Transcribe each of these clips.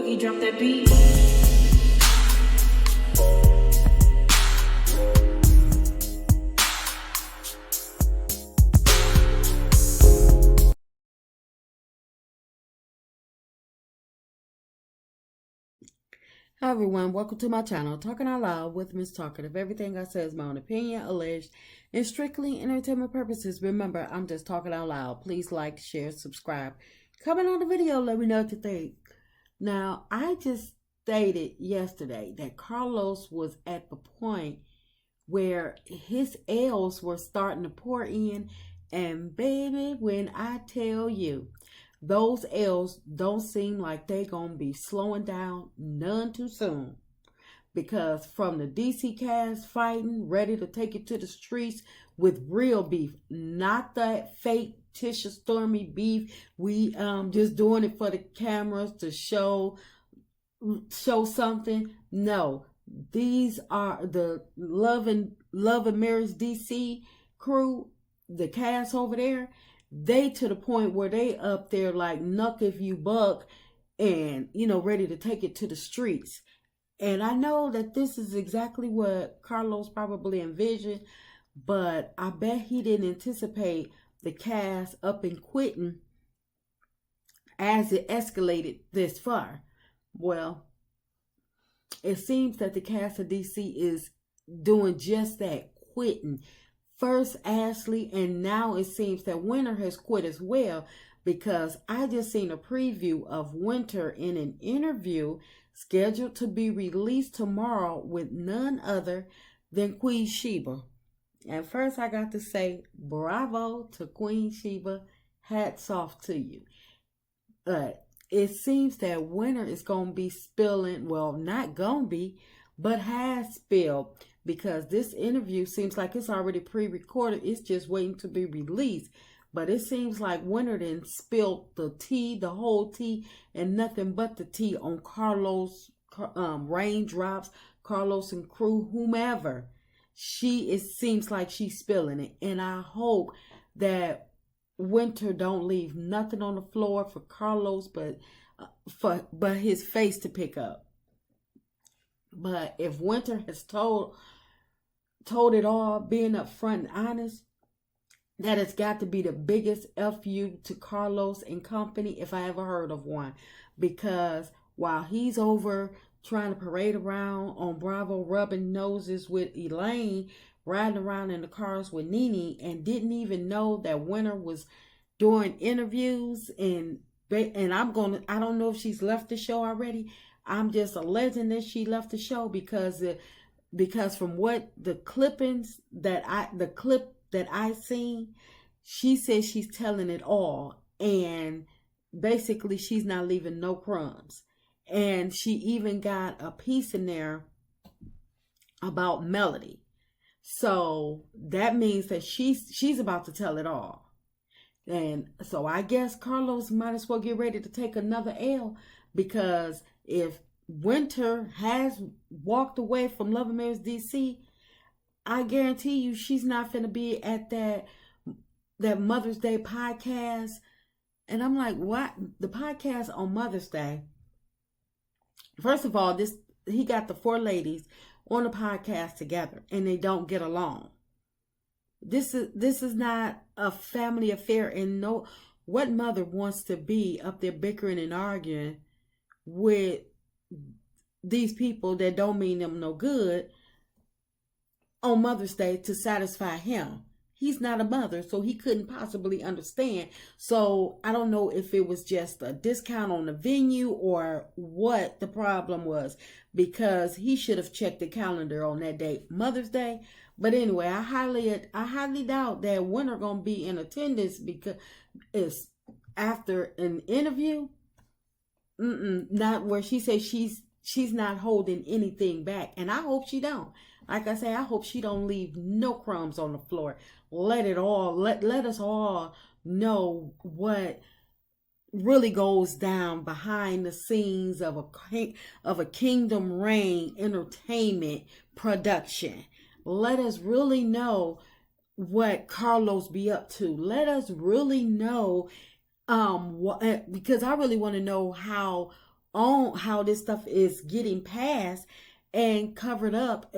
Boogie, drop that beat. Hi everyone, welcome to my channel, Talking Out Loud with Miss Talkative. Everything I say is my own opinion, alleged, and strictly entertainment purposes. Remember, I'm just talking out loud. Please like, share, subscribe. Comment on the video, let me know what you think. Now, I just stated yesterday that Carlos was at the point where his L's were starting to pour in, and baby, when I tell you, those L's don't seem like they gonna be slowing down none too soon. Because from the DC cast fighting, ready to take it to the streets with real beef, not that fake Tisha Stormy beef. We just doing it for the cameras to show something. No, these are the Love and Marriage DC crew, the cast over there. They to the point where they up there like Nuck If You Buck, and ready to take it to the streets. And I know that this is exactly what Carlos probably envisioned, but I bet he didn't anticipate the cast up and quitting as it escalated this far. Well, it seems that the cast of DC is doing just that, quitting. First Ashley, and now it seems that Winter has quit as well, because I just seen a preview of Winter in an interview scheduled to be released tomorrow with none other than QUEENSHIBA. And first I got to say bravo to QUEENSHIBA, hats off to you. But it seems that Winter is going to be spilling, well, not going to be, but has spilled, because this interview seems like it's already pre-recorded. It's just waiting to be released. But it seems like Winter done spilled the tea, the whole tea, and nothing but the tea on Carlos, Raindrops, Carlos and crew, whomever. It seems like she's spilling it. And I hope that Winter don't leave nothing on the floor for Carlos but his face to pick up. But if Winter has told it all, being upfront and honest, that has got to be the biggest FU to Carlos and company if I ever heard of one. Because while he's over trying to parade around on Bravo, rubbing noses with Elaine, riding around in the cars with Nene, and didn't even know that Winter was doing interviews, and I don't know if she's left the show already. I'm just alleging that she left the show because from what the clip that I seen, she says she's telling it all, and basically she's not leaving no crumbs. And she even got a piece in there about Melody. So that means that she's about to tell it all. And so I guess Carlos might as well get ready to take another L, because if Winter has walked away from Love and Marriage DC, I guarantee you she's not going to be at that Mother's Day podcast. And I'm like, what? The podcast on Mother's Day? First of all, he got the 4 ladies on a podcast together, and they don't get along. This is not a family affair, and what mother wants to be up there bickering and arguing with these people that don't mean them no good on Mother's Day to satisfy him? He's not a mother, so he couldn't possibly understand. So I don't know if it was just a discount on the venue or what the problem was, because he should have checked the calendar on that day, Mother's Day. But anyway, I highly doubt that Winter gonna be in attendance, because it's after an interview. Not where she says she's not holding anything back, and I hope she don't. Like I say, I hope she don't leave no crumbs on the floor. Let us all know what really goes down behind the scenes of a Kingdom Reign entertainment production. Let us really know what Carlos be up to. Let us really know because I really want to know how on how this stuff is getting passed and covered up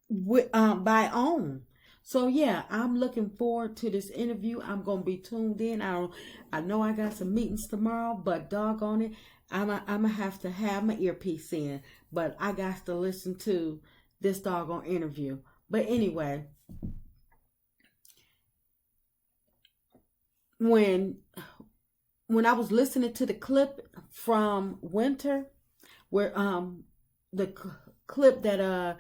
with, by OWN. So yeah, I'm looking forward to this interview. I'm gonna be tuned in. I know I got some meetings tomorrow, but doggone it, I'm gonna have to have my earpiece in. But I got to listen to this doggone interview. But anyway, when I was listening to the clip from Winter, where the clip that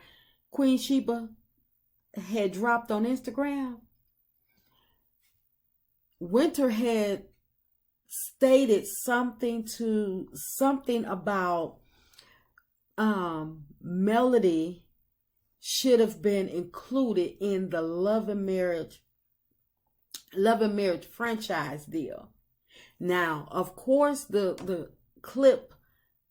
Queen Sheba had dropped on Instagram, Winter had stated something about Melody should have been included in the Love and Marriage franchise deal. Now, of course, the clip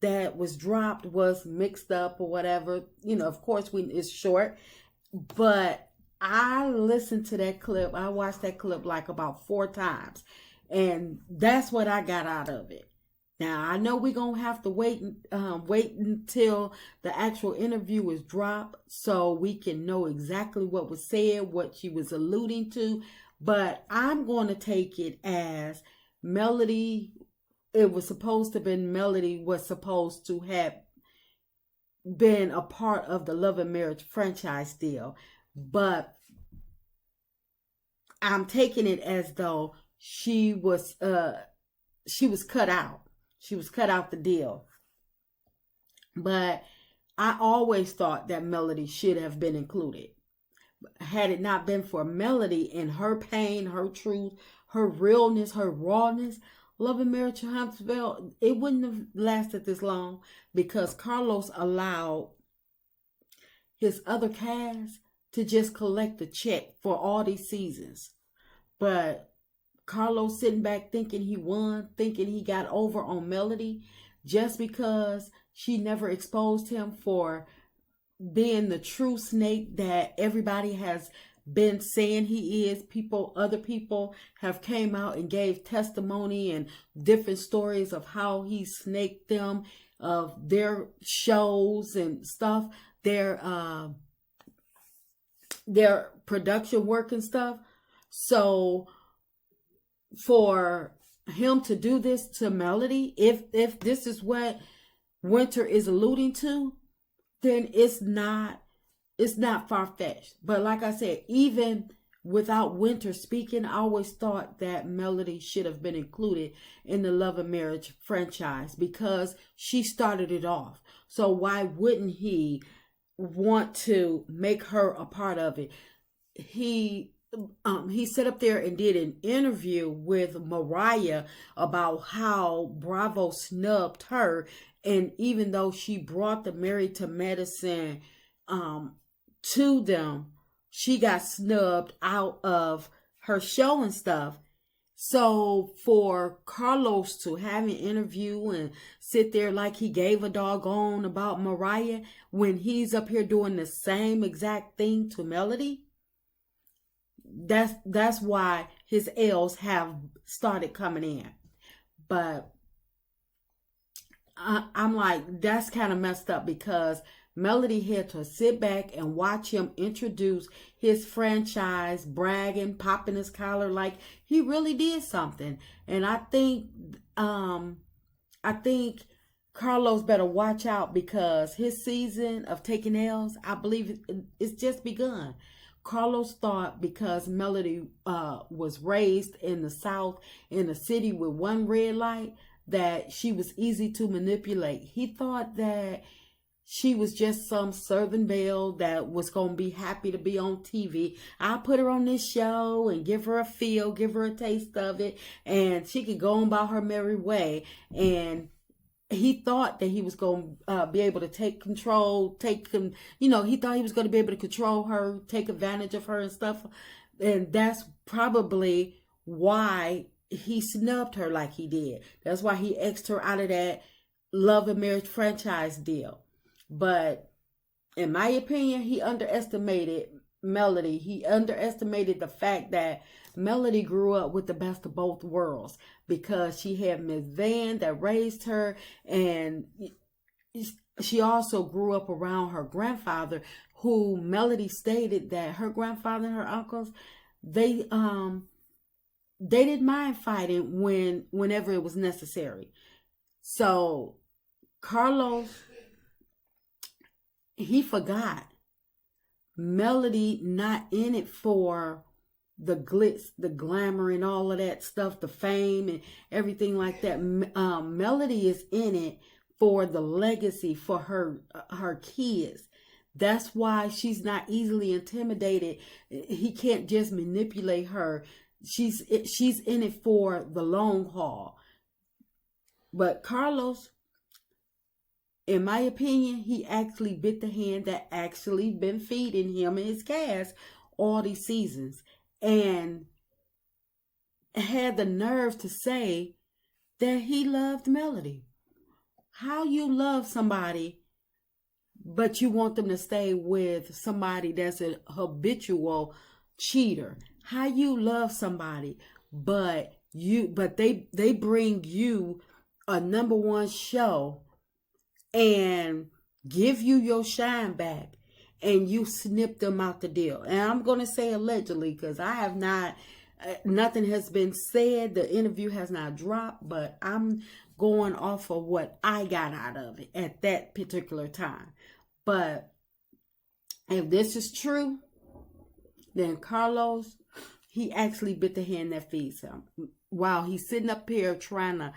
that was dropped was mixed up or whatever. You know, of course, it's short. But I listened to that clip. I watched that clip like about 4 times. And that's what I got out of it. Now, I know we're going to have to wait until the actual interview is dropped so we can know exactly what was said, what she was alluding to. But I'm going to take it as Melody. It was supposed to be Melody was supposed to have been a part of the Love and Marriage franchise deal. But I'm taking it as though she was cut out. She was cut out the deal. But I always thought that Melody should have been included. Had it not been for Melody and her pain, her truth, her realness, her rawness, Love and Marriage Huntsville, it wouldn't have lasted this long because Carlos allowed his other cast to just collect the check for all these seasons. But Carlos sitting back thinking he won, thinking he got over on Melody just because she never exposed him for being the true snake that everybody has been saying he is. Other people have came out and gave testimony and different stories of how he snaked them, of their shows and stuff, their production work and stuff. So for him to do this to Melody, if this is what Winter is alluding to, then it's not far-fetched. But like I said, even without Winter speaking, I always thought that Melody should have been included in the Love and Marriage franchise because she started it off. So why wouldn't he want to make her a part of it? He sat up there and did an interview with Mariah about how Bravo snubbed her, and even though she brought the Married to Medicine to them, she got snubbed out of her show and stuff. So for Carlos to have an interview and sit there like he gave a doggone about Mariah when he's up here doing the same exact thing to Melody, that's why his L's have started coming in. But I'm like, that's kind of messed up because Melody had to sit back and watch him introduce his franchise, bragging, popping his collar like he really did something. And I think Carlos better watch out because his season of taking L's, I believe it's just begun. Carlos thought because Melody was raised in the South, in a city with one red light, that she was easy to manipulate. He thought that she was just some Southern belle that was going to be happy to be on TV. I'll put her on this show and give her a feel, give her a taste of it, and she could go on about her merry way. And he thought that he was going to be able to take control, he thought he was going to be able to control her, take advantage of her and stuff. And that's probably why he snubbed her like he did. That's why he X'd her out of that Love and Marriage franchise deal. But in my opinion, he underestimated Melody. He underestimated the fact that Melody grew up with the best of both worlds, because she had Miss Van that raised her, and she also grew up around her grandfather, who Melody stated that her grandfather and her uncles, they didn't mind fighting whenever it was necessary. So Carlos, he forgot Melody not in it for the glitz, the glamour, and all of that stuff, the fame and everything like that. Melody is in it for the legacy, for her kids. That's why she's not easily intimidated. He can't just manipulate her. She's in it for the long haul. But Carlos, in my opinion, he actually bit the hand that actually been feeding him and his cast all these seasons, and had the nerve to say that he loved Melody. How you love somebody, but you want them to stay with somebody that's a habitual cheater? How you love somebody, but they bring you a #1 show and give you your shine back, and you snip them out the deal? And I'm going to say allegedly, because I have not, nothing has been said. The interview has not dropped, but I'm going off of what I got out of it at that particular time. But if this is true, then Carlos, he actually bit the hand that feeds him. While he's sitting up here trying to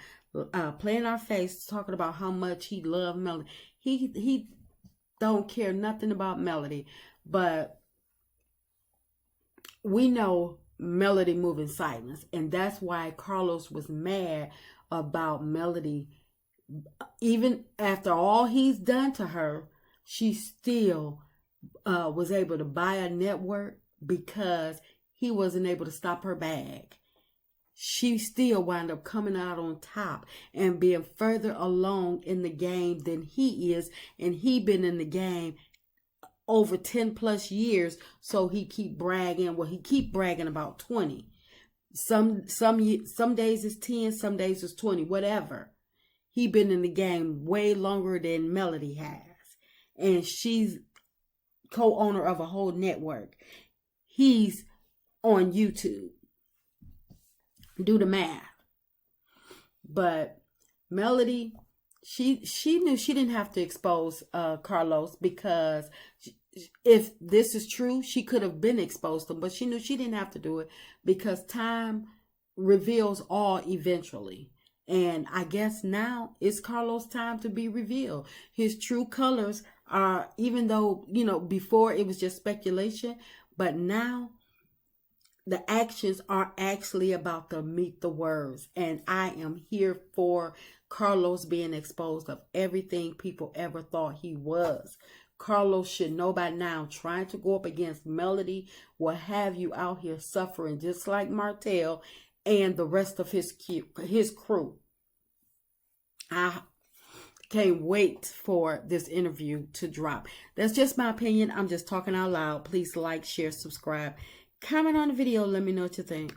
play in our face, talking about how much he loved Melody. He don't care nothing about Melody. But we know Melody moving silence, and that's why Carlos was mad about Melody. Even after all he's done to her, she still was able to buy a network, because he wasn't able to stop her bag. She still wound up coming out on top and being further along in the game than he is. And he been in the game over 10 plus years. So he keep bragging. Well, he keep bragging about 20. Some days it's 10, some days it's 20, whatever. He been in the game way longer than Melody has. And she's co-owner of a whole network. He's on YouTube. Do the math. But Melody, she knew she didn't have to expose Carlos, because if this is true, she could have been exposed to him, but she knew she didn't have to do it, because time reveals all eventually. And I guess now it's Carlos' time to be revealed. His true colors are, even though, before it was just speculation, but now the actions are actually about to meet the words. And I am here for Carlos being exposed of everything people ever thought he was. Carlos should know by now, trying to go up against Melody will have you out here suffering, just like Martell and the rest of his crew. I can't wait for this interview to drop. That's just my opinion. I'm just talking out loud. Please like, share, subscribe. Comment on the video. Let me know what you think.